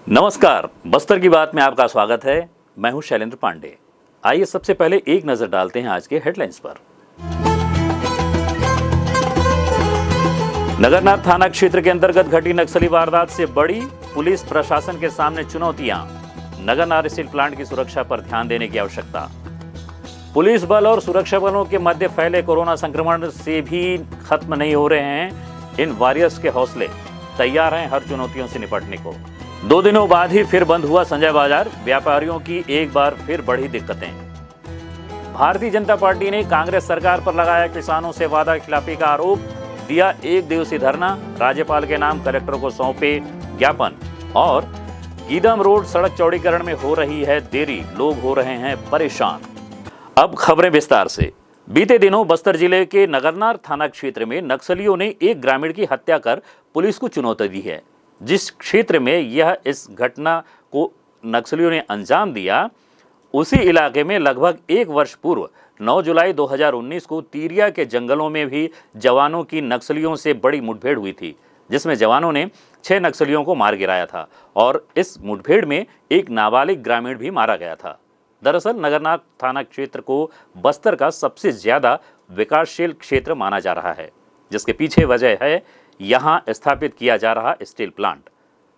नमस्कार, बस्तर की बात में आपका स्वागत है। मैं हूं शैलेंद्र पांडे। आइए सबसे पहले एक नजर डालते हैं आज के हेडलाइंस पर। नगरनार थाना क्षेत्र के अंतर्गत घटी नक्सली वारदात से बड़ी पुलिस प्रशासन के सामने चुनौतियां। नगरनार स्टील प्लांट की सुरक्षा पर ध्यान देने की आवश्यकता। पुलिस बल और सुरक्षा बलों के मध्य फैले कोरोना संक्रमण से भी खत्म नहीं हो रहे हैं इन वॉरियर्स के हौसले। तैयार हैं हर चुनौतियों से निपटने को। 2 दिनों बाद ही फिर बंद हुआ संजय बाजार। व्यापारियों की एक बार फिर बढ़ी दिक्कतें। भारतीय जनता पार्टी ने कांग्रेस सरकार पर लगाया किसानों से वादा खिलाफी का आरोप। दिया 1 दिवसीय धरना। राज्यपाल के नाम कलेक्टर को सौंपे ज्ञापन। और गीदम रोड सड़क चौड़ीकरण में हो रही है देरी, लोग हो रहे हैं परेशान। अब खबरें विस्तार से। बीते दिनों बस्तर जिले के नगरनार थाना क्षेत्र में नक्सलियों ने एक ग्रामीण की हत्या कर पुलिस को चुनौती दी है। जिस क्षेत्र में इस घटना को नक्सलियों ने अंजाम दिया, उसी इलाके में लगभग 1 वर्ष पूर्व 9 जुलाई 2019 को तिरिया के जंगलों में भी जवानों की नक्सलियों से बड़ी मुठभेड़ हुई थी, जिसमें जवानों ने 6 नक्सलियों को मार गिराया था और इस मुठभेड़ में एक नाबालिग ग्रामीण भी मारा गया था। दरअसल नगरनार थाना क्षेत्र को बस्तर का सबसे ज्यादा विकासशील क्षेत्र माना जा रहा है, जिसके पीछे वजह है यहां स्थापित किया जा रहा स्टील प्लांट।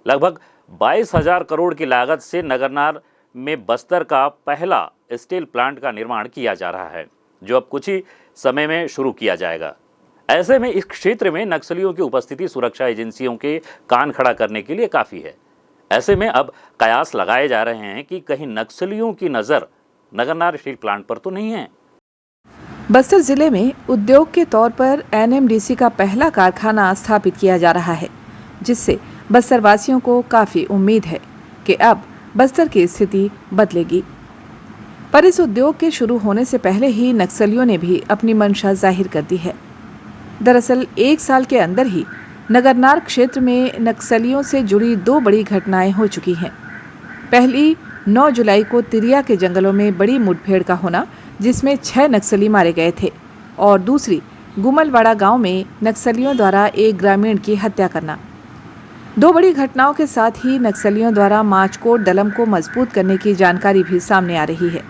लगभग 22,000 करोड़ की लागत से नगरनार में बस्तर का पहला स्टील प्लांट का निर्माण किया जा रहा है, जो अब कुछ ही समय में शुरू किया जाएगा। ऐसे में इस क्षेत्र में नक्सलियों की उपस्थिति सुरक्षा एजेंसियों के कान खड़ा करने के लिए काफी है। ऐसे में अब कयास लगाए जा रहे हैं कि कहीं नक्सलियों की नजर नगरनार स्टील प्लांट पर तो नहीं है। बस्तर जिले में उद्योग के तौर पर एनएमडीसी का पहला कारखाना स्थापित किया जा रहा है, जिससे बस्तर वासियों को काफी उम्मीद है कि अब बस्तर की स्थिति बदलेगी। पर इस उद्योग के शुरू होने से पहले ही नक्सलियों ने भी अपनी मंशा जाहिर कर दी है। दरअसल 1 साल के अंदर ही नगरनार क्षेत्र में नक्सलियों से जुड़ी 2 बड़ी घटनाएं हो चुकी हैं। पहली 9 जुलाई को तिरिया के जंगलों में बड़ी मुठभेड़ का होना, जिसमें 6 नक्सली मारे गए थे, और दूसरी गुमलवाड़ा गांव में नक्सलियों द्वारा एक ग्रामीण की हत्या करना। 2 बड़ी घटनाओं के साथ ही नक्सलियों द्वारा माचकोट दलम को मजबूत करने की जानकारी भी सामने आ रही है।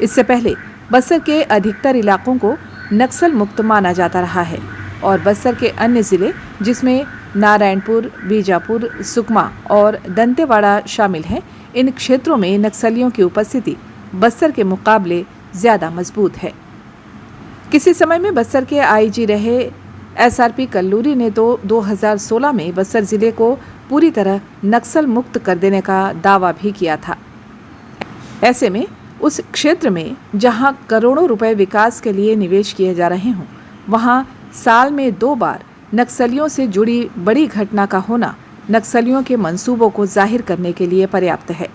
इससे पहले बस्तर के अधिकतर इलाकों को नक्सल मुक्त माना जाता रहा है और बस्तर के अन्य जिले, जिसमें नारायणपुर, बीजापुर, सुकमा और दंतेवाड़ा शामिल हैं, इन क्षेत्रों में नक्सलियों की उपस्थिति बस्तर के मुकाबले ज्यादा मजबूत है। किसी समय में बस्तर के आईजी रहे एसआरपी कल्लूरी ने तो 2016 में बस्तर जिले को पूरी तरह नक्सल मुक्त कर देने का दावा भी किया था। ऐसे में उस क्षेत्र में जहां करोड़ों रुपए विकास के लिए निवेश किए जा रहे हों, वहां साल में 2 बार नक्सलियों से जुड़ी बड़ी घटना का होना नक्सलियों के मंसूबों को जाहिर करने के लिए पर्याप्त है।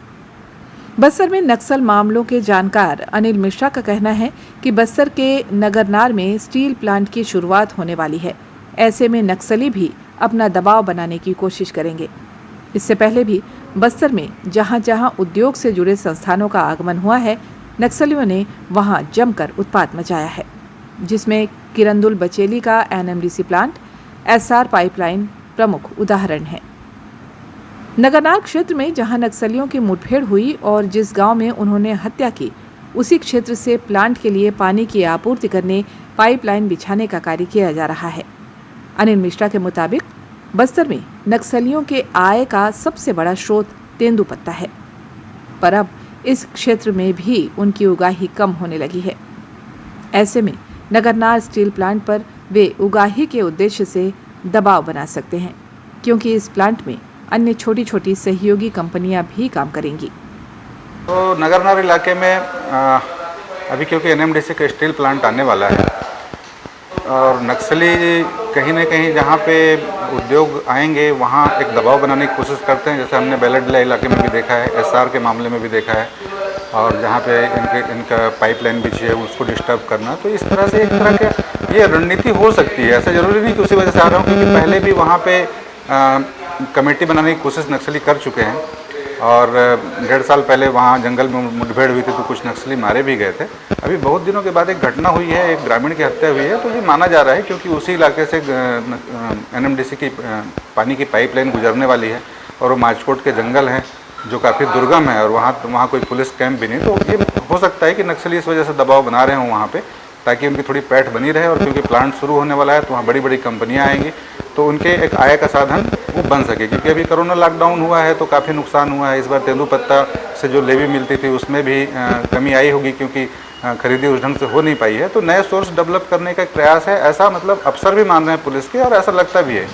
बस्तर में नक्सल मामलों के जानकार अनिल मिश्रा का कहना है कि बस्तर के नगरनार में स्टील प्लांट की शुरुआत होने वाली है। ऐसे में नक्सली भी अपना दबाव बनाने की कोशिश करेंगे। इससे पहले भी बस्तर में जहां जहां उद्योग से जुड़े संस्थानों का आगमन हुआ है, नक्सलियों ने वहां जमकर उत्पात मचाया है, जिसमें किरंदुल बचेली का एनएमडीसी प्लांट, एसआर पाइपलाइन प्रमुख उदाहरण है। नगरनार क्षेत्र में जहां नक्सलियों की मुठभेड़ हुई और जिस गांव में उन्होंने हत्या की, उसी क्षेत्र से प्लांट के लिए पानी की आपूर्ति करने पाइपलाइन बिछाने का कार्य किया जा रहा है। अनिल मिश्रा के मुताबिक बस्तर में नक्सलियों के आय का सबसे बड़ा स्रोत तेंदुपत्ता है, पर अब इस क्षेत्र में भी उनकी उगाही कम होने लगी है। ऐसे में नगरनार स्टील प्लांट पर वे उगाही के उद्देश्य से दबाव बना सकते हैं, क्योंकि इस प्लांट में अन्य छोटी छोटी सहयोगी कंपनियां भी काम करेंगी। तो नगरनार इलाके में अभी क्योंकि एनएमडीसी का स्टील प्लांट आने वाला है और नक्सली कहीं ना कहीं जहाँ पे उद्योग आएंगे वहाँ एक दबाव बनाने की कोशिश करते हैं, जैसे हमने बेलडला इलाके में भी देखा है, एसआर के मामले में भी देखा है, और जहाँ पे इनका पाइपलाइन बिछी है उसको डिस्टर्ब करना। तो इस तरह से एक तरह की ये रणनीति हो सकती है। ऐसा जरूरी नहीं कि उसी वजह से आ रहा हूँ, क्योंकि पहले भी वहाँ पे कमेटी बनाने की कोशिश नक्सली कर चुके हैं और 1.5 साल पहले वहाँ जंगल में मुठभेड़ हुई थी तो कुछ नक्सली मारे भी गए थे। अभी बहुत दिनों के बाद एक घटना हुई है, एक ग्रामीण की हत्या हुई है, तो ये माना जा रहा है क्योंकि उसी इलाके से एनएमडीसी की पानी की पाइपलाइन गुजरने वाली है और वो माचकोट के जंगल हैं जो काफ़ी दुर्गम है, और वहाँ कोई पुलिस कैंप भी नहीं, तो ये हो सकता है कि नक्सली इस वजह से दबाव बना रहे हों वहाँ पे, ताकि उनकी थोड़ी पैठ बनी रहे, और क्योंकि प्लांट शुरू होने वाला है तो वहाँ बड़ी बड़ी कंपनियाँ आएंगी, तो उनके एक आय का साधन वो बन सके। क्योंकि अभी कोरोना लॉकडाउन हुआ है तो काफ़ी नुकसान हुआ है। इस बार तेंदुपत्ता से जो लेवी मिलती थी उसमें भी कमी आई होगी, क्योंकि खरीदी उस ढंग से हो नहीं पाई है। तो नए सोर्स डेवलप करने का एक प्रयास है, ऐसा मतलब अफसर भी मान रहे हैं पुलिस के, और ऐसा लगता भी है।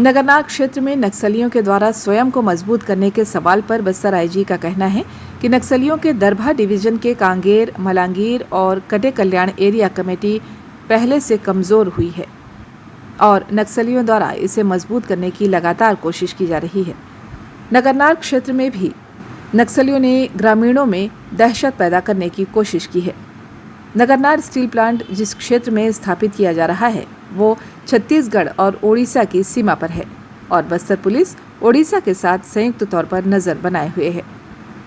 नगरनार क्षेत्र में नक्सलियों के द्वारा स्वयं को मजबूत करने के सवाल पर बस्तर आईजी का कहना है कि नक्सलियों के दरभा डिवीजन के कांगेर, मलांगीर और कटे कल्याण एरिया कमेटी पहले से कमजोर हुई है और नक्सलियों द्वारा इसे मजबूत करने की लगातार कोशिश की जा रही है। नगरनार क्षेत्र में भी नक्सलियों ने ग्रामीणों में दहशत पैदा करने की कोशिश की है। नगरनार स्टील प्लांट जिस क्षेत्र में स्थापित किया जा रहा है वो छत्तीसगढ़ और ओडिशा की सीमा पर है और बस्तर पुलिस ओडिशा के साथ संयुक्त तौर पर नजर बनाए हुए है।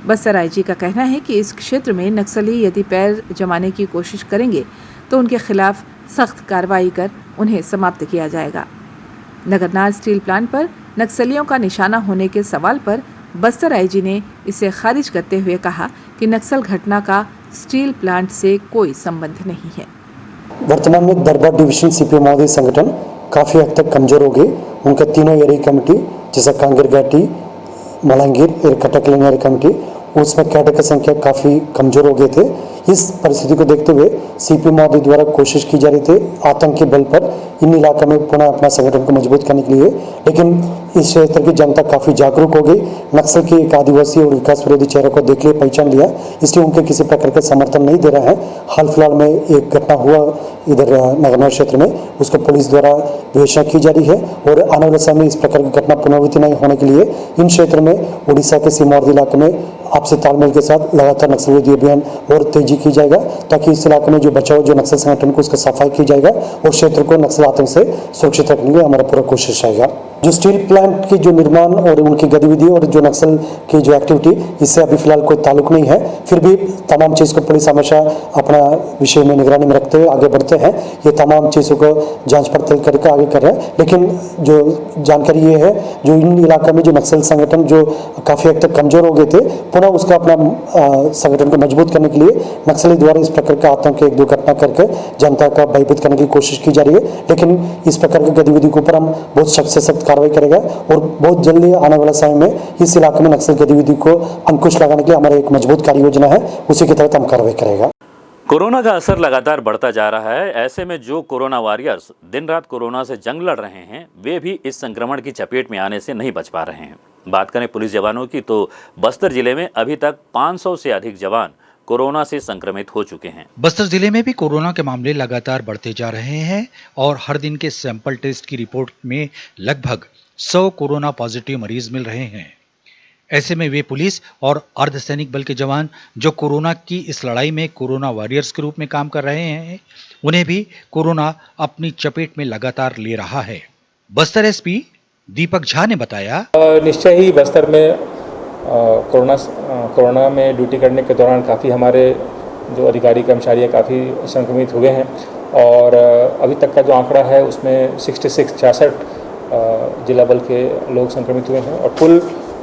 बस्तर आईजी का कहना है कि इस क्षेत्र में नक्सली यदि पैर जमाने की कोशिश करेंगे तो उनके खिलाफ सख्त कार्रवाई कर उन्हें समाप्त किया जाएगा। नगरनार स्टील प्लांट पर नक्सलियों का निशाना होने के सवाल पर बस्तर आईजी ने इसे खारिज करते हुए कहा कि नक्सल घटना का स्टील प्लांट से कोई संबंध नहीं है। वर्तमान में दरबार डिवीजन सीपीएम महोदय संगठन काफ़ी हद तक कमजोर हो गए। उनका तीनों एरिया कमेटी जैसा कांगेर घाटी, मलांगीर, कटक एरिया कमेटी, उसमें कैडर की संख्या काफ़ी कमजोर हो गए थे। इस परिस्थिति को देखते हुए सीपीएम महोदय द्वारा कोशिश की जा रही थी आतंक के बल पर इन इलाके में पुनः अपना संगठन को मजबूत करने के लिए, लेकिन इस क्षेत्र की जनता काफ़ी जागरूक हो गई। नक्सल के एक आदिवासी और विकास विरोधी चेहरे को देख लिया, पहचान लिया, इसलिए उनके किसी प्रकार का समर्थन नहीं दे रहे हैं। हाल फिलहाल में एक घटना हुआ इधर नगरनार क्षेत्र में, उसको पुलिस द्वारा विवेचना की जा रही है और आने वाले समय में इस प्रकार की घटना पुनरावृत्ति नहीं होने के लिए इन क्षेत्र में उड़ीसा के सीमावर्ती इलाके में आपसी तालमेल के साथ लगातार नक्सल विरोधी अभियान और तेजी की जाएगा, ताकि इस इलाके में जो बचाव जो नक्सल संगठन को उसका सफाई की जाएगा और क्षेत्र को नक्सल आतंक से सुरक्षित रखने के लिए हमारा पूरा कोशिश रहेगा। जो स्टील प्लांट की जो निर्माण और उनकी गतिविधि और जो नक्सल की जो एक्टिविटी, इससे अभी फिलहाल कोई ताल्लुक नहीं है। फिर भी तमाम चीज़ को पुलिस हमेशा अपना विषय में निगरानी में रखते हुए आगे बढ़ते हैं। ये तमाम चीज़ों को जांच पड़ताल करके आगे कर रहे हैं, लेकिन जो जानकारी ये है जो इन इलाकों में जो नक्सल संगठन जो काफ़ी हद तक कमजोर हो गए थे, पुनः उसका अपना संगठन को मजबूत करने के लिए नक्सली द्वारा इस प्रकार का आतंक एक दो घटना करके जनता का भयभीत करने की कोशिश की जा रही है। लेकिन इस प्रकार की गतिविधि के ऊपर हम बहुत सख्त से सख्त कार्रवाई करेगा और बहुत जल्दी आने वाला समय में इस इलाके में नक्सल गतिविधि को अंकुश लगाने के लिए हमारा एक मजबूत कार्य योजना है, उसी के तहत हम कार्रवाई करेगा। कोरोना का असर लगातार बढ़ता जा रहा है। ऐसे में जो कोरोना वॉरियर्स दिन रात कोरोना से जंग लड़ रहे हैं वे भी इस संक्रमण की चपेट में आने से नहीं बच पा रहे हैं। बात करें पुलिस जवानों की तो बस्तर जिले में अभी तक 500 से अधिक जवान कोरोना से संक्रमित हो चुके हैं। बस्तर जिले में भी कोरोना के मामले लगातार बढ़ते जा रहे हैं और हर दिन के सैंपल टेस्ट की रिपोर्ट में लगभग 100 कोरोना पॉजिटिव मरीज मिल रहे हैं। ऐसे में वे पुलिस और अर्धसैनिक बल के जवान जो कोरोना की इस लड़ाई में कोरोना वॉरियर्स के रूप में काम कर रहे हैं, उन्हें भी कोरोना अपनी चपेट में लगातार ले रहा है। बस्तर एसपी दीपक झा ने बताया, निश्चय ही बस्तर में कोरोना में ड्यूटी करने के दौरान काफ़ी हमारे जो अधिकारी कर्मचारी काफ़ी संक्रमित हुए हैं और अभी तक का जो आंकड़ा है उसमें 66 जिला बल के लोग संक्रमित हुए हैं और कुल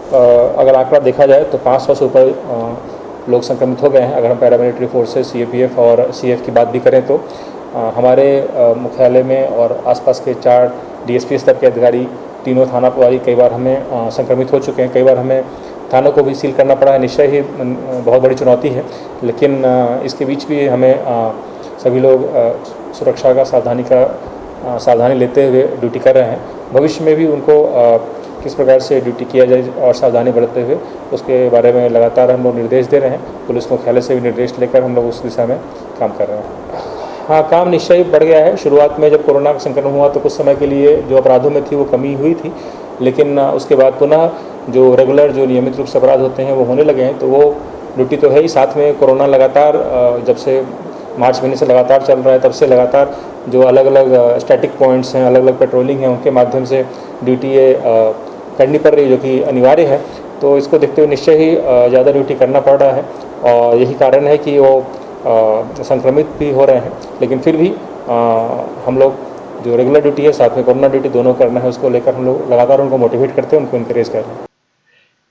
अगर आंकड़ा देखा जाए तो 500 से ऊपर लोग संक्रमित हो गए हैं। अगर हम पैरामिलिट्री फोर्सेस सीएपीएफ और सीएफ की बात भी करें तो हमारे मुख्यालय में और आसपास के 4 डीएसपी स्तर के अधिकारी, तीनों थाना प्रभारी कई बार हमें संक्रमित हो चुके हैं। कई बार हमें थानों को भी सील करना पड़ा है। निश्चय ही बहुत बड़ी चुनौती है, लेकिन इसके बीच भी हमें सभी लोग सुरक्षा का सावधानी लेते हुए ड्यूटी कर रहे हैं। भविष्य में भी उनको किस प्रकार से ड्यूटी किया जाए और सावधानी बरतते हुए उसके बारे में लगातार हम लोग निर्देश दे रहे हैं। पुलिस मुख्यालय से भी निर्देश लेकर हम लोग उस दिशा में काम कर रहे हैं। हाँ, काम निश्चय ही बढ़ गया है। शुरुआत में जब कोरोना का संक्रमण हुआ तो कुछ समय के लिए जो अपराधों में थी वो कमी हुई थी, लेकिन उसके बाद पुनः जो रेगुलर जो नियमित रूप से अपराध होते हैं वो होने लगे हैं। तो वो ड्यूटी तो है ही, साथ में कोरोना लगातार जब से मार्च महीने से लगातार चल रहा है तब से लगातार जो अलग अलग स्टैटिक पॉइंट्स हैं, अलग अलग पेट्रोलिंग है, उनके माध्यम से ड्यूटी ये करनी पड़ रही है जो कि अनिवार्य है। तो इसको देखते हुए निश्चय ही ज़्यादा ड्यूटी करना पड़ रहा है और यही कारण है कि वो संक्रमित भी हो रहे हैं। लेकिन फिर भी हम लोग जो रेगुलर ड्यूटी है साथ में कोरोना ड्यूटी दोनों करना है, उसको लेकर हम लोग लगातार उनको मोटिवेट करते हैं, उनको इनकरेज कर रहे हैं।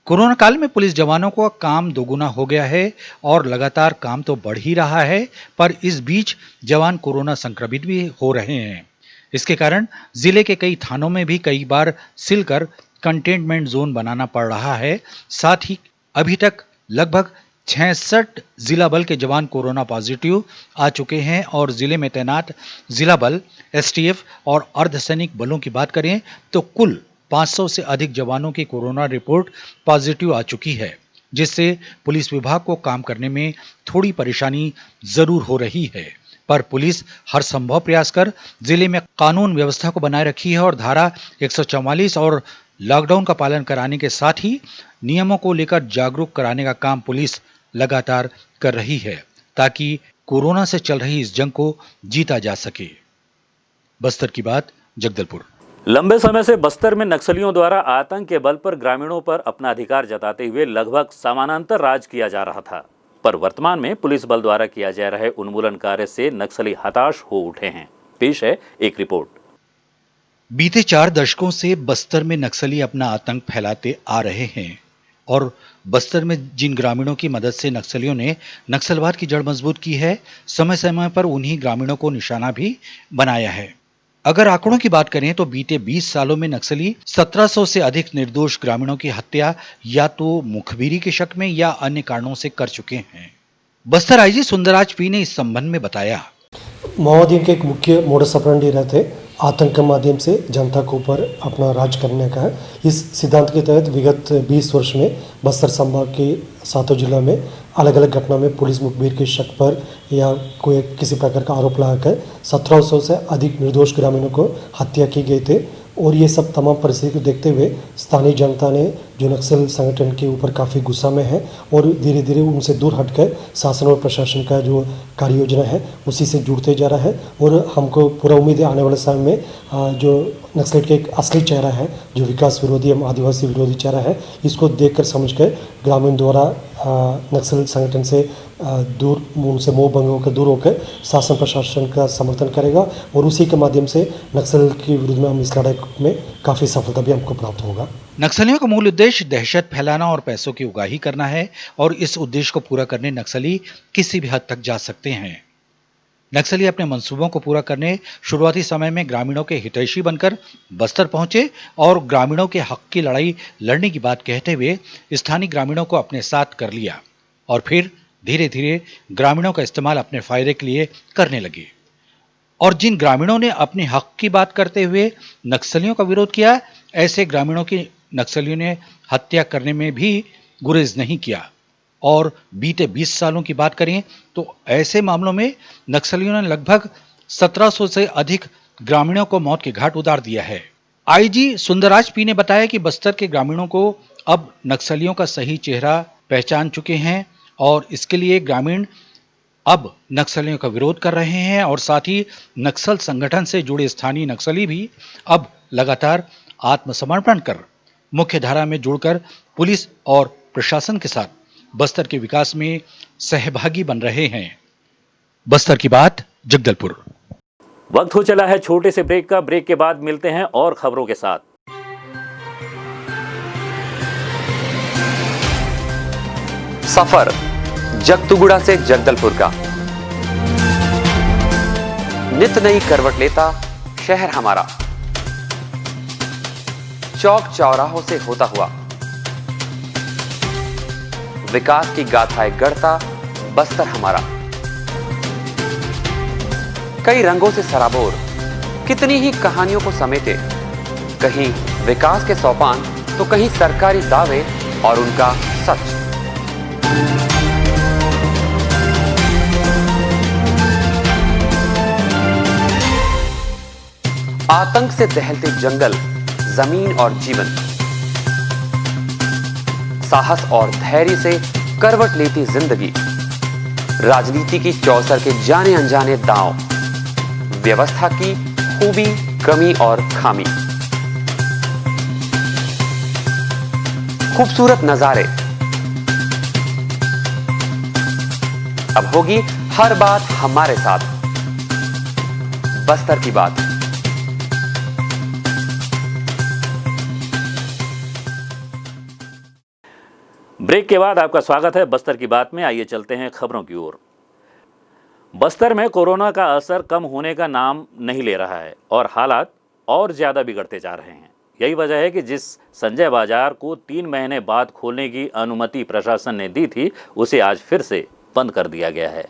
कोरोना काल में पुलिस जवानों का काम दोगुना हो गया है और लगातार काम तो बढ़ ही रहा है, पर इस बीच जवान कोरोना संक्रमित भी हो रहे हैं। इसके कारण जिले के कई थानों में भी कई बार सिलकर कंटेनमेंट जोन बनाना पड़ रहा है। साथ ही अभी तक लगभग 66 जिला बल के जवान कोरोना पॉजिटिव आ चुके हैं और जिले में तैनात जिला बल, एसटीएफ और अर्धसैनिक बलों की बात करें तो कुल 500 से अधिक जवानों की कोरोना रिपोर्ट पॉजिटिव आ चुकी है, जिससे पुलिस विभाग को काम करने में थोड़ी परेशानी जरूर हो रही है। पर पुलिस हर संभव प्रयास कर जिले में कानून व्यवस्था को बनाए रखी है और धारा 144 और लॉकडाउन का पालन कराने के साथ ही नियमों को लेकर जागरूक कराने का काम पुलिस लगातार कर रही है, ताकि कोरोना से चल रही इस जंग को जीता जा सके। बस्तर की बात, जगदलपुर। लंबे समय से बस्तर में नक्सलियों द्वारा आतंक के बल पर ग्रामीणों पर अपना अधिकार जताते हुए लगभग समानांतर राज किया जा रहा था, पर वर्तमान में पुलिस बल द्वारा किया जा रहे उन्मूलन कार्य से नक्सली हताश हो उठे हैं। पेश है एक रिपोर्ट। बीते 4 दशकों से बस्तर में नक्सली अपना आतंक फैलाते आ रहे हैं और बस्तर में जिन ग्रामीणों की मदद से नक्सलियों ने नक्सलवाद की जड़ मजबूत की है, समय समय पर उन्हीं ग्रामीणों को निशाना भी बनाया है। अगर आंकड़ों की बात करें तो बीते 20 सालों में नक्सली 1700 से अधिक निर्दोष ग्रामीणों की हत्या या तो मुखबिरी के शक में या अन्य कारणों से कर चुके हैं। बस्तर आईजी सुंदरराज पी ने इस संबंध में बताया, माओवादियों के एक मुख्य मोडस ऑपरेंडी रहते आतंक के माध्यम से जनता के ऊपर अपना राज करने का है। इस सिद्धांत के तहत विगत 20 वर्ष में बस्तर संभाग के 7 जिला में अलग अलग घटना में पुलिस मुखबिर के शक पर या कोई किसी प्रकार का आरोप लगाकर 1700 से अधिक निर्दोष ग्रामीणों को हत्या की गई थे। और ये सब तमाम परिस्थिति को देखते हुए स्थानीय जनता ने जो नक्सल संगठन के ऊपर काफ़ी गुस्सा में है और धीरे धीरे उनसे दूर हटकर शासन और प्रशासन का जो कार्य योजना है उसी से जुड़ते जा रहा है। और हमको पूरा उम्मीद है आने वाले समय में जो नक्सलेट का एक असली चेहरा है, जो विकास विरोधी एवं आदिवासी विरोधी चेहरा है, इसको देखकर समझकर ग्रामीण द्वारा नक्सल संगठन से दूर, उनसे मोह भंग होकर दूर होकर शासन प्रशासन का समर्थन करेगा और उसी के माध्यम से नक्सल के विरुद्ध में हम इस लड़ाई में काफ़ी सफलता भी हमको प्राप्त होगा। नक्सलियों का मूल उद्देश्य दहशत फैलाना और पैसों की उगाही करना है और इस उद्देश्य को पूरा करने नक्सली किसी भी हद तक जा सकते हैं। नक्सली अपने मंसूबों को पूरा करने शुरुआती समय में ग्रामीणों के हितैषी बनकर बस्तर पहुंचे और ग्रामीणों के हक की लड़ाई लड़ने की बात कहते हुए स्थानीय ग्रामीणों को अपने साथ कर लिया और फिर धीरे धीरे ग्रामीणों का इस्तेमाल अपने फायदे के लिए करने लगे। और जिन ग्रामीणों ने अपने हक की बात करते हुए नक्सलियों का विरोध किया, ऐसे ग्रामीणों की नक्सलियों ने हत्या करने में भी गुरेज नहीं किया। और बीते 20 सालों की बात करें तो ऐसे मामलों में नक्सलियों ने लगभग 1700 से अधिक ग्रामीणों को मौत के घाट उतार दिया है। आईजी सुंदरराज पी ने बताया कि बस्तर के ग्रामीणों को अब नक्सलियों का सही चेहरा पहचान चुके हैं और इसके लिए ग्रामीण अब नक्सलियों का विरोध कर रहे हैं और साथ ही नक्सल संगठन से जुड़े स्थानीय नक्सली भी अब लगातार आत्मसमर्पण कर मुख्य धारा में जुड़कर पुलिस और प्रशासन के साथ बस्तर के विकास में सहभागी बन रहे हैं। बस्तर की बात, जगदलपुर। वक्त हो चला है छोटे से ब्रेक का। ब्रेक के बाद मिलते हैं और खबरों के साथ। सफर जगतुगुड़ा से जगदलपुर का नित नई करवट लेता शहर हमारा, चौक चौराहों से होता हुआ विकास की गाथाएं गढ़ता बस्तर हमारा। कई रंगों से सराबोर कितनी ही कहानियों को समेटे, कहीं विकास के सोपान तो कहीं सरकारी दावे और उनका सच। आतंक से दहलते जंगल, जमीन और जीवन, साहस और धैर्य से करवट लेती जिंदगी, राजनीति की चौसर के जाने अनजाने दांव, व्यवस्था की खूबी, कमी और खामी, खूबसूरत नजारे। अब होगी हर बात हमारे साथ, बस्तर की बात, ब्रेक के बाद आपका स्वागत है बस्तर की बात में। आइए चलते हैं खबरों की ओर। बस्तर में कोरोना का असर कम होने का नाम नहीं ले रहा है और हालात और ज्यादा बिगड़ते जा रहे हैं। यही वजह है कि जिस संजय बाजार को 3 महीने बाद खोलने की अनुमति प्रशासन ने दी थी, उसे आज फिर से बंद कर दिया गया है।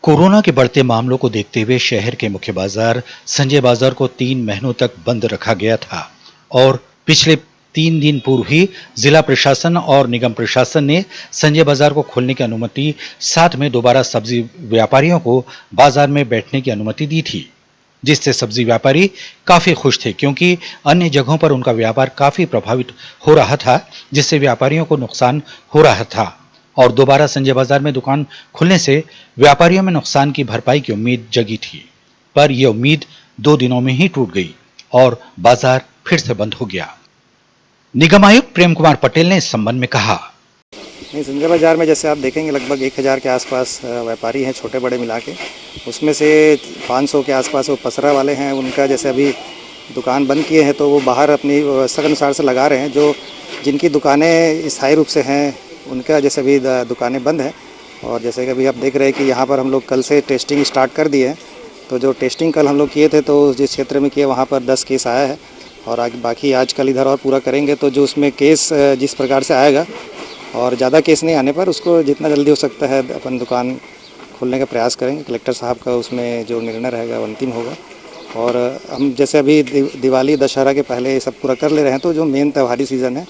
कोरोना के बढ़ते मामलों को देखते हुए शहर के मुख्य बाजार संजय बाजार को 3 महीनों तक बंद रखा गया था और पिछले 3 दिन पूर्व ही जिला प्रशासन और निगम प्रशासन ने संजय बाजार को खोलने की अनुमति, साथ में दोबारा सब्जी व्यापारियों को बाजार में बैठने की अनुमति दी थी, जिससे सब्जी व्यापारी काफी खुश थे क्योंकि अन्य जगहों पर उनका व्यापार काफी प्रभावित हो रहा था, जिससे व्यापारियों को नुकसान हो रहा था। और दोबारा संजय बाजार में दुकान खुलने से व्यापारियों में नुकसान की भरपाई की उम्मीद जगी थी, पर यह उम्मीद 2 दिनों में ही टूट गई और बाजार फिर से बंद हो गया। निगम आयुक्त प्रेम कुमार पटेल ने इस संबंध में कहा, नहीं, संजय बाजार में जैसे आप देखेंगे लगभग 1000 के आसपास व्यापारी हैं, छोटे बड़े मिला के। उसमें से 500 के आसपास वो पसरा वाले हैं, उनका जैसे अभी दुकान बंद किए हैं तो वो बाहर अपनी व्यवस्था के अनुसार से लगा रहे हैं। जो जिनकी दुकानें स्थायी रूप से हैं उनका जैसे अभी दुकानें बंद हैं। और जैसे कि अभी आप देख रहे हैं कि यहाँ पर हम लोग कल से टेस्टिंग स्टार्ट कर दिए हैं। तो जो टेस्टिंग कल हम लोग किए थे तो जिस क्षेत्र में किए वहाँ पर 10 केस आया है और आगे बाकी आज कल इधर और पूरा करेंगे। तो जो उसमें केस जिस प्रकार से आएगा और ज़्यादा केस नहीं आने पर उसको जितना जल्दी हो सकता है अपन दुकान खोलने का प्रयास करेंगे। कलेक्टर साहब का उसमें जो निर्णय रहेगा वो अंतिम होगा। और हम जैसे अभी दिवाली दशहरा के पहले ये सब पूरा कर ले रहे हैं तो जो मेन त्योहारी सीज़न है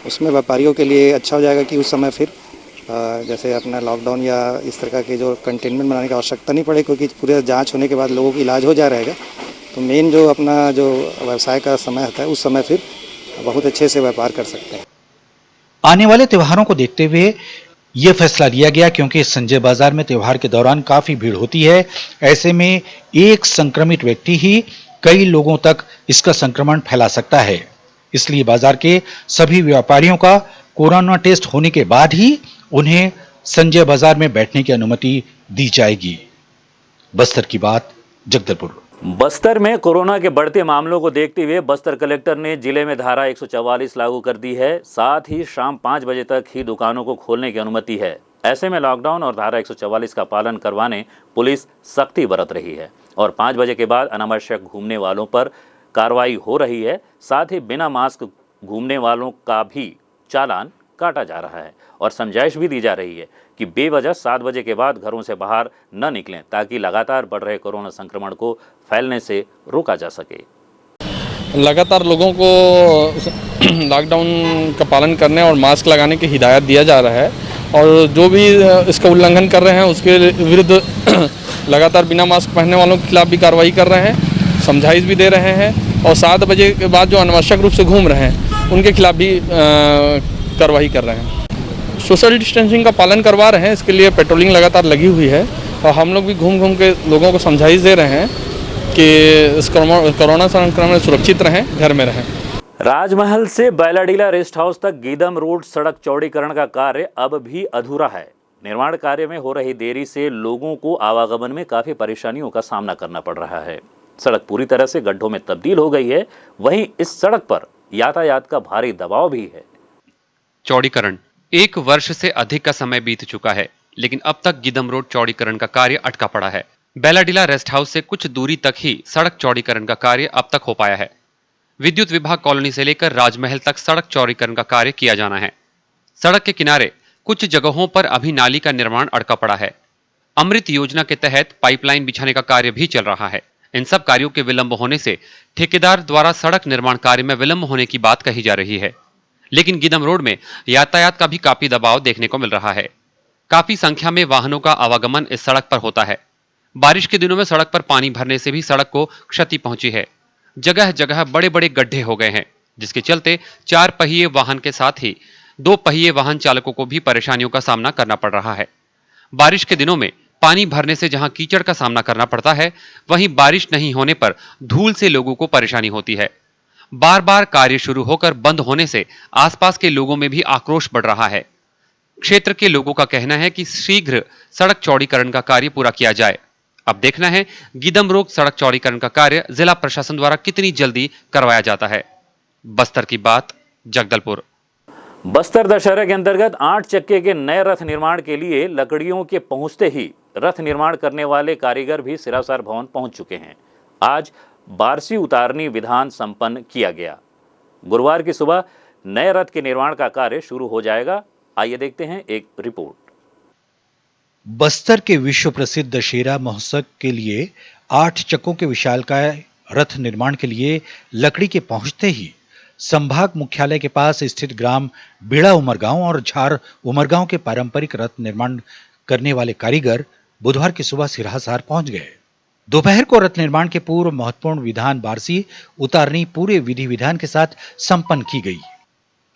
उसमें व्यापारियों के लिए अच्छा हो जाएगा कि उस समय फिर जैसे अपना लॉकडाउन या इस तरह के जो कंटेनमेंट बनाने की आवश्यकता नहीं पड़े, क्योंकि पूरे जांच होने के बाद लोगों का इलाज हो जा रहेगा। तो मेन जो अपना जो व्यवसाय का समय होता है उस समय फिर बहुत अच्छे से व्यापार कर सकते हैं। आने वाले त्योहारों को देखते हुए यह फैसला लिया गया क्योंकि संजय बाजार में त्योहार के दौरान काफी भीड़ होती है। ऐसे में एक संक्रमित व्यक्ति ही कई लोगों तक इसका संक्रमण फैला सकता है, इसलिए बाजार के सभी व्यापारियों का कोरोना टेस्ट होने के बाद ही उन्हें संजय बाजार में बैठने की अनुमति दी जाएगी। बस्तर की बात, जगदलपुर। बस्तर में कोरोना के बढ़ते मामलों को देखते हुए बस्तर कलेक्टर ने जिले में धारा 144 लागू कर दी है। साथ ही शाम 5 बजे तक ही दुकानों को खोलने की अनुमति है। ऐसे में लॉकडाउन और धारा 144 का पालन करवाने पुलिस सख्ती बरत रही है और 5 बजे के बाद अनावश्यक घूमने वालों पर कार्रवाई हो रही है। साथ ही बिना मास्क घूमने वालों का भी चालान काटा जा रहा है और समझाइश भी दी जा रही है कि बेवजह 7 बजे के बाद घरों से बाहर न निकलें ताकि लगातार बढ़ रहे कोरोना संक्रमण को फैलने से रोका जा सके। लगातार लोगों को लॉकडाउन का पालन करने और मास्क लगाने की हिदायत दिया जा रहा है और जो भी इसका उल्लंघन कर रहे हैं उसके विरुद्ध लगातार बिना मास्क पहनने वालों के खिलाफ भी कार्रवाई कर रहे हैं, समझाइश भी दे रहे हैं और 7 बजे के बाद जो अनावश्यक रूप से घूम रहे हैं उनके खिलाफ भी कार्रवाई कर रहे हैं। सोशल डिस्टेंसिंग का पालन करवा रहे हैं, इसके लिए पेट्रोलिंग लगातार लगी हुई है और हम लोग भी घूम घूम के लोगों को समझाइश दे रहे हैं कि इस कोरोना संक्रमण सुरक्षित रहें, घर में रहें। राजमहल से बैलाडीला रेस्ट हाउस तक गीदम रोड सड़क चौड़ीकरण का कार्य अब भी अधूरा है। निर्माण कार्य में हो रही देरी से लोगों को आवागमन में काफी परेशानियों का सामना करना पड़ रहा है। सड़क पूरी तरह से गड्ढों में तब्दील हो गई है, वहीं इस सड़क पर यातायात का भारी दबाव भी है। चौड़ीकरण 1 वर्ष से अधिक का समय बीत चुका है, लेकिन अब तक गीदम रोड चौड़ीकरण का कार्य अटका पड़ा है। बैलाडीला रेस्ट हाउस से कुछ दूरी तक ही सड़क चौड़ीकरण का कार्य अब तक हो पाया है। विद्युत विभाग कॉलोनी से लेकर राजमहल तक सड़क चौड़ीकरण का कार्य किया जाना है। सड़क के किनारे कुछ जगहों पर अभी नाली का निर्माण अटका पड़ा है। अमृत योजना के तहत पाइपलाइन बिछाने का कार्य भी चल रहा है। इन सब कार्यों के विलंब होने से ठेकेदार द्वारा सड़क निर्माण कार्य में विलंब होने की बात कही जा रही है। लेकिन गीदम रोड में यातायात का भी काफी दबाव देखने को मिल रहा है। काफी संख्या में वाहनों का आवागमन इस सड़क पर होता है। बारिश के दिनों में सड़क पर पानी भरने से भी सड़क को क्षति पहुंची है। जगह जगह बड़े बड़े गड्ढे हो गए हैं, जिसके चलते 4 पहिए वाहन के साथ ही 2 पहिए वाहन चालकों को भी परेशानियों का सामना करना पड़ रहा है। बारिश के दिनों में पानी भरने से जहां कीचड़ का सामना करना पड़ता है, वहीं बारिश नहीं होने पर धूल से लोगों को परेशानी होती है। बार बार कार्य शुरू होकर बंद होने से आसपास के लोगों में भी आक्रोश बढ़ रहा है। क्षेत्र के लोगों का कहना है कि शीघ्र सड़क चौड़ीकरण का कार्य पूरा किया जाए। अब देखना है गीदम रोड सड़क चौड़ीकरण का कार्य जिला प्रशासन द्वारा कितनी जल्दी करवाया जाता है। बस्तर की बात, जगदलपुर। बस्तर दशहरे के अंतर्गत 8 चक्के के नए रथ निर्माण के लिए लकड़ियों के पहुंचते ही रथ निर्माण करने वाले कारीगर भी सिरासार भवन पहुंच चुके हैं। आज बारसी उतारनी विधान संपन्न किया गया। गुरुवार की सुबह नए रथ के निर्माण का कार्य शुरू हो जाएगा। आइए देखते हैं एक रिपोर्ट। बस्तर के विश्व प्रसिद्ध दशहरा महोत्सव के लिए 8 चक्कों के विशालकाय रथ निर्माण के लिए लकड़ी के पहुंचते ही संभाग मुख्यालय के पास स्थित ग्राम बीड़ा उमरगांव और झार उमरगांव के पारंपरिक रथ निर्माण करने वाले कारीगर बुधवार की सुबह सिरहासार पहुंच गए। दोपहर को रथ निर्माण के पूर्व महत्वपूर्ण विधान बारसी उतारनी पूरे विधि विधान के साथ संपन्न की गई।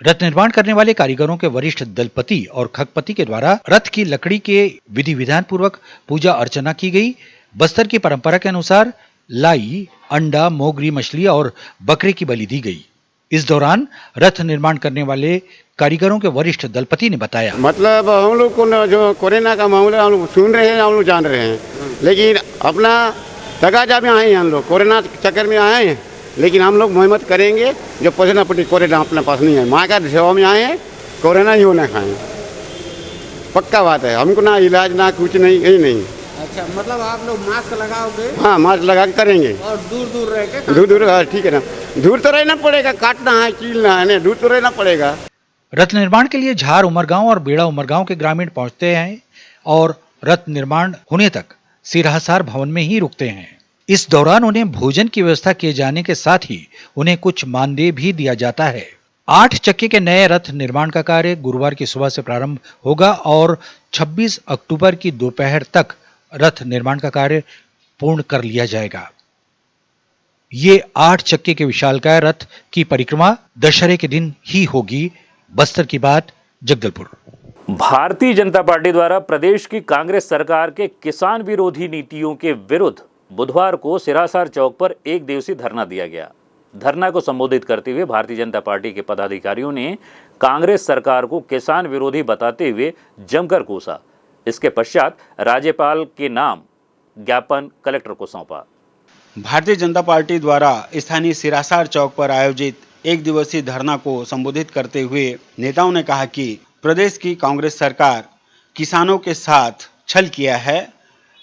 रथ निर्माण करने वाले कारीगरों के वरिष्ठ दलपति और खगपति के द्वारा रथ की लकड़ी के विधि विधान पूर्वक पूजा अर्चना की गई। बस्तर की परंपरा के अनुसार लाई, अंडा, मोगरी मछली और बकरे की बलि दी गई। इस दौरान रथ निर्माण करने वाले कारीगरों के वरिष्ठ दलपति ने बताया, मतलब हम लोग को जो कोरोना का मामला हम लोग सुन रहे हैं, हम लोग जान रहे हैं, लेकिन अपना तगाजा में आए हैं, हम लोग कोरोना चक्कर में आए हैं, लेकिन हम लोग मेहनत करेंगे। जो पसीना पट्टी कोरोना अपने पास नहीं है, माँ का सेवा में आए हैं, कोरोना ही होना खाएं, पक्का बात है। हमको ना इलाज ना कुछ नहीं, यही नहीं। अच्छा, मतलब आप लोग मास्क लगाओगे? हाँ, मास्क लगा के करेंगे और दूर दूर रह के दूर हाँ, ठीक है ना, दूर तो रहना पड़ेगा, काटना है, कीलना है, दूर तो रहना पड़ेगा। रथ निर्माण के लिए झार उमरगांव और बेड़ा उमरगांव के ग्रामीण पहुंचते हैं और रथ निर्माण होने तक सिरहासार भवन में ही रुकते हैं। इस दौरान उन्हें भोजन की व्यवस्था किए जाने के साथ ही उन्हें कुछ मानदेय भी दिया जाता है। 8 चक्के के नए रथ निर्माण का कार्य गुरुवार की सुबह से प्रारंभ होगा और 26 अक्टूबर की दोपहर तक रथ निर्माण का कार्य पूर्ण कर लिया जाएगा। ये 8 चक्के के विशालकाय रथ की परिक्रमा दशहरे के दिन ही होगी। बस्तर की बात, जगदलपुर। भारतीय जनता पार्टी द्वारा प्रदेश की कांग्रेस सरकार के किसान विरोधी नीतियों के विरुद्ध बुधवार को सिरहासार चौक पर एक दिवसीय धरना दिया गया। धरना को संबोधित करते हुए भारतीय जनता पार्टी के पदाधिकारियों ने कांग्रेस सरकार को किसान विरोधी बताते हुए जमकर कोसा। इसके पश्चात राज्यपाल के नाम ज्ञापन कलेक्टर को सौंपा। भारतीय जनता पार्टी द्वारा स्थानीय सिरहासार चौक पर आयोजित एक दिवसीय धरना को संबोधित करते हुए नेताओं ने कहा कि प्रदेश की कांग्रेस सरकार किसानों के साथ छल किया है।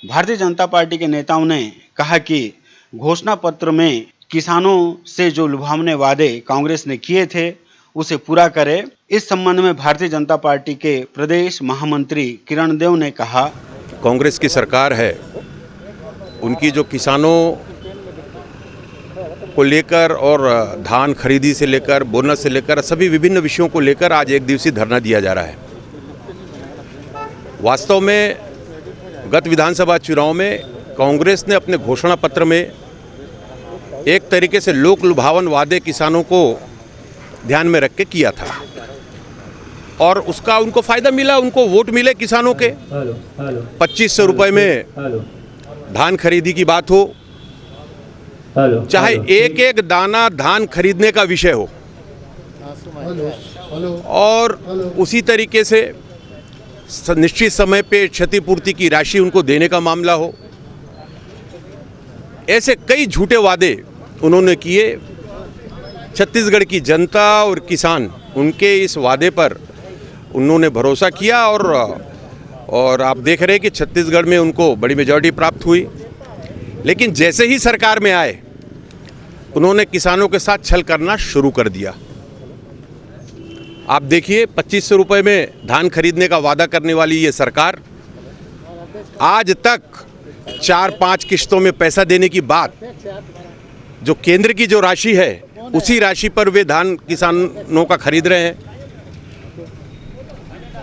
भारतीय जनता पार्टी के नेताओं ने कहा कि घोषणा पत्र में किसानों से जो लुभावने वादे कांग्रेस ने किए थे उसे पूरा करे। इस संबंध में भारतीय जनता पार्टी के प्रदेश महामंत्री किरण देव ने कहा, कांग्रेस की सरकार है, उनकी जो किसानों को लेकर और धान खरीदी से लेकर बोनस से लेकर सभी विभिन्न विषयों को लेकर आज एक दिवसीय धरना दिया जा रहा है। वास्तव में गत विधानसभा चुनाव में कांग्रेस ने अपने घोषणा पत्र में एक तरीके से लोक लुभावन वादे किसानों को ध्यान में रख के किया था और उसका उनको फायदा मिला, उनको वोट मिले किसानों के। 2500 रुपए में धान खरीदी की बात हो, चाहे एक एक दाना धान खरीदने का विषय हो, और उसी तरीके से निश्चित समय पे क्षतिपूर्ति की राशि उनको देने का मामला हो, ऐसे कई झूठे वादे उन्होंने किए। छत्तीसगढ़ की जनता और किसान उनके इस वादे पर उन्होंने भरोसा किया और आप देख रहे हैं कि छत्तीसगढ़ में उनको बड़ी मेजॉरिटी प्राप्त हुई। लेकिन जैसे ही सरकार में आए उन्होंने किसानों के साथ छल करना शुरू कर दिया। आप देखिए, 2500 रुपए में धान खरीदने का वादा करने वाली ये सरकार आज तक 4-5 किश्तों में पैसा देने की बात, जो केंद्र की जो राशि है उसी राशि पर वे धान किसानों का खरीद रहे हैं।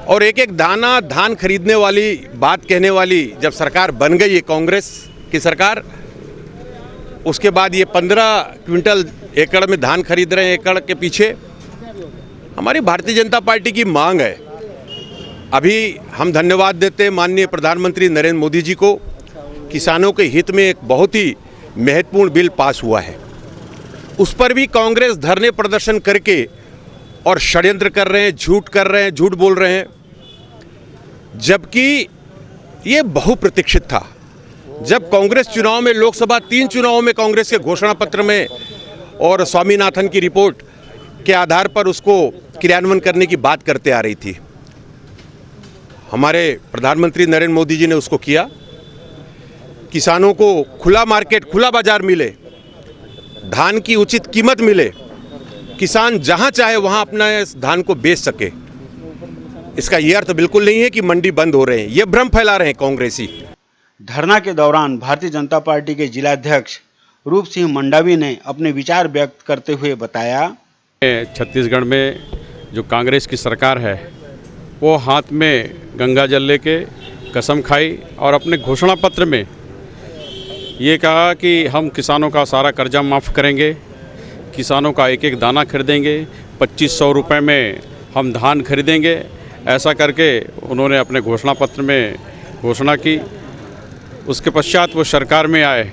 और एक एक दाना धान खरीदने वाली बात कहने वाली जब सरकार बन गई है कांग्रेस की सरकार, उसके बाद ये 15 क्विंटल एकड़ में धान खरीद रहे हैं एकड़ के पीछे। हमारी भारतीय जनता पार्टी की मांग है, अभी हम धन्यवाद देते हैं माननीय प्रधानमंत्री नरेंद्र मोदी जी को, किसानों के हित में एक बहुत ही महत्वपूर्ण बिल पास हुआ है। उस पर भी कांग्रेस धरने प्रदर्शन करके और षड्यंत्र कर रहे हैं, झूठ कर रहे हैं, झूठ बोल रहे हैं, जबकि ये बहुप्रतीक्षित था। जब कांग्रेस चुनाव में, लोकसभा 3 चुनावों में कांग्रेस के घोषणा पत्र में और स्वामीनाथन की रिपोर्ट के आधार पर उसको क्रियान्वयन करने की बात करते आ रही थी। हमारे प्रधानमंत्री नरेंद्र मोदी जी ने उसको किया। किसानों को खुला मार्केट, खुला बाजार मिले, धान की उचित कीमत मिले, किसान जहां चाहे वहां अपना धान को बेच सके। इसका यह अर्थ बिल्कुल नहीं है कि मंडी बंद हो रहे हैं, ये भ्रम फैला रहे हैं कांग्रेसी। धरना के दौरान भारतीय जनता पार्टी के जिलाध्यक्ष रूप सिंह मंडावी ने अपने विचार व्यक्त करते हुए बताया, छत्तीसगढ़ में जो कांग्रेस की सरकार है वो हाथ में गंगा जल लेके कसम खाई और अपने घोषणा पत्र में ये कहा कि हम किसानों का सारा कर्जा माफ़ करेंगे, किसानों का एक एक दाना खरीदेंगे, 2500 रुपये में हम धान खरीदेंगे। ऐसा करके उन्होंने अपने घोषणा पत्र में घोषणा की। उसके पश्चात वो सरकार में आए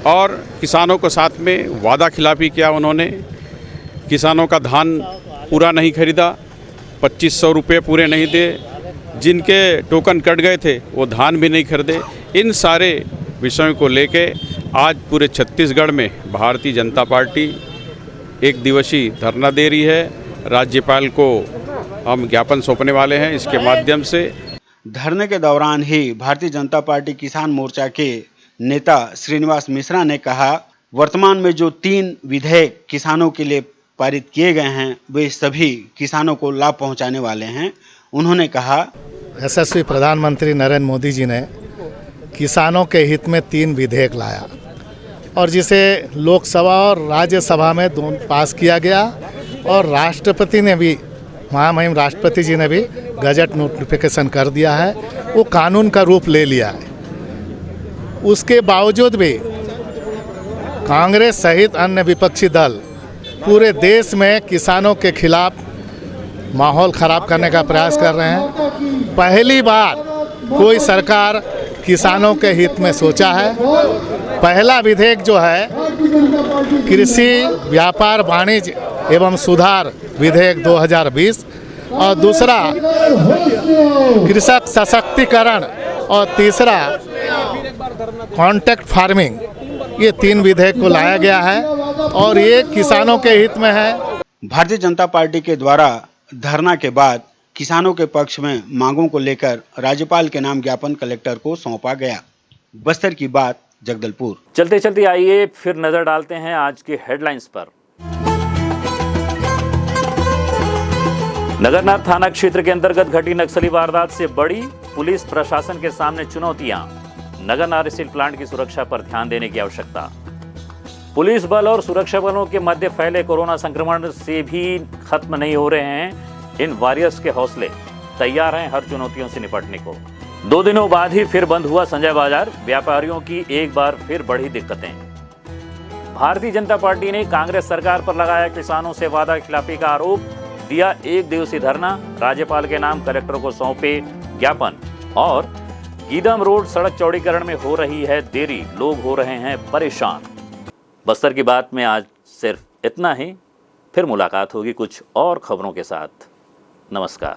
और किसानों को साथ में वादा खिलाफी किया। उन्होंने किसानों का धान पूरा नहीं खरीदा, 2500 रुपये पूरे नहीं दे, जिनके टोकन कट गए थे वो धान भी नहीं खरीदे। इन सारे विषयों को लेके आज पूरे छत्तीसगढ़ में भारतीय जनता पार्टी एक दिवसीय धरना दे रही है। राज्यपाल को हम ज्ञापन सौंपने वाले हैं इसके माध्यम से। धरने के दौरान ही भारतीय जनता पार्टी किसान मोर्चा के नेता श्रीनिवास मिश्रा ने कहा, वर्तमान में जो 3 विधेयक किसानों के लिए पारित किए गए हैं वे सभी किसानों को लाभ पहुंचाने वाले हैं। उन्होंने कहा, यशस्वी प्रधानमंत्री नरेंद्र मोदी जी ने किसानों के हित में 3 विधेयक लाया और जिसे लोकसभा और राज्यसभा में दोनों पास किया गया और राष्ट्रपति ने भी, महामहिम राष्ट्रपति जी ने भी गजट नोटिफिकेशन कर दिया है, वो कानून का रूप ले लिया है। उसके बावजूद भी कांग्रेस सहित अन्य विपक्षी दल पूरे देश में किसानों के खिलाफ माहौल खराब करने का प्रयास कर रहे हैं। पहली बार कोई सरकार किसानों के हित में सोचा है। पहला विधेयक जो है कृषि व्यापार वाणिज्य एवं सुधार विधेयक 2020 और दूसरा कृषक सशक्तिकरण और तीसरा कॉन्ट्रैक्ट फार्मिंग, ये 3 विधेयक को लाया गया है और ये किसानों के हित में है। भारतीय जनता पार्टी के द्वारा धरना के बाद किसानों के पक्ष में मांगों को लेकर राज्यपाल के नाम ज्ञापन कलेक्टर को सौंपा गया। बस्तर की बात, जगदलपुर। चलते चलते आइए फिर नजर डालते हैं आज के हेडलाइंस पर। नगरनार थाना क्षेत्र के अंतर्गत घटी नक्सली वारदात से बड़ी पुलिस प्रशासन के सामने चुनौतियां। नगरनार स्टील प्लांट की सुरक्षा पर ध्यान देने की आवश्यकता। पुलिस बल और सुरक्षा बलों के मध्य फैले कोरोना संक्रमण से भी खत्म नहीं हो रहे हैं इन वॉरियर्स के हौसले। तैयार हैं हर चुनौतियों से निपटने को। 2 दिनों बाद ही फिर बंद हुआ संजय बाजार। व्यापारियों की एक बार फिर बढ़ी दिक्कतें। भारतीय जनता पार्टी ने कांग्रेस सरकार पर लगाया किसानों से वादा खिलाफी का आरोप। दिया 1 दिवसीय धरना। राज्यपाल के नाम कलेक्टर को सौंपे ज्ञापन। और गीदम रोड सड़क चौड़ीकरण में हो रही है देरी, लोग हो रहे हैं परेशान। बस्तर की बात में आज सिर्फ इतना ही। फिर मुलाकात होगी कुछ और खबरों के साथ। नमस्कार।